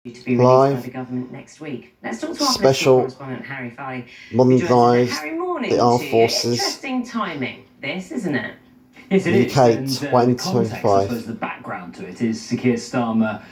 to be released by the government next week. Let's talk to our political correspondent Harry Farley. Harry, morning the armed forces. Interesting timing, this, isn't it? Yes, it is. UK And, 2025. the context, I suppose, the background to it is Sir Keir Starmer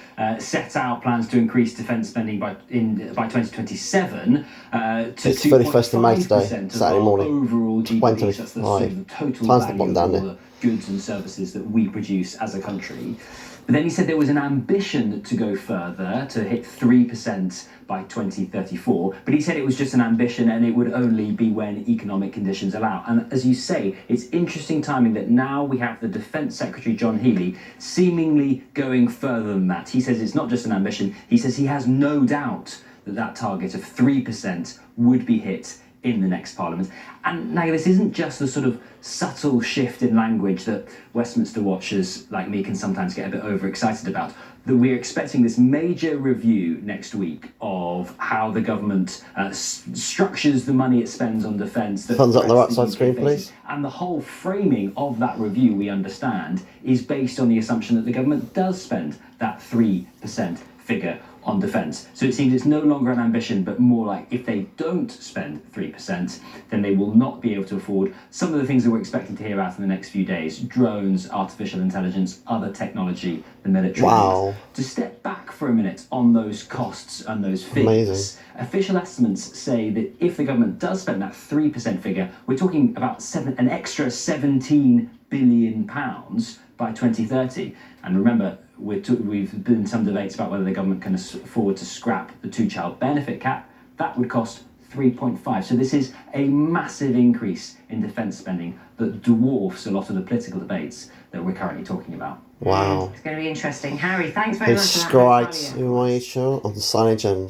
set out plans to increase defence spending by 2027 to 31st of May today, Saturday morning. Overall GDP. That's the sort of the total value of all there. the goods and services that we produce as a country. But then he said there was an ambition to go further, to hit 3% by 2034. But he said it was just an ambition and it would only be when economic conditions allow. And as you say, it's interesting timing that now we have the Defence Secretary, John Healey, seemingly going further than that. He says it's not just an ambition. He says he has no doubt that that target of 3% would be hit in the next Parliament. And now this isn't just the sort of subtle shift in language that Westminster watchers like me can sometimes get a bit overexcited about, that we're expecting this major review next week of how the government structures the money it spends on defence. Thumbs up the right side screen, please. And the whole framing of that review, we understand, is based on the assumption that the government does spend that 3% figure on defence. So it seems it's no longer an ambition, but more like if they don't spend 3%, then they will not be able to afford some of the things that we're expecting to hear out in the next few days: drones, artificial intelligence, other technology, the military. Wow. To step back for a minute on those costs and those figures, amazing. Official estimates say that if the government does spend that 3% figure, we're talking about an extra £17 billion by 2030. And remember, we've been in some debates about whether the government can afford to scrap the two-child benefit cap. That would cost 3.5. So this is a massive increase in defence spending that dwarfs a lot of the political debates that we're currently talking about. Wow. It's going to be interesting. Harry, thanks very much for that. Subscribe to my channel on Sunny Gems.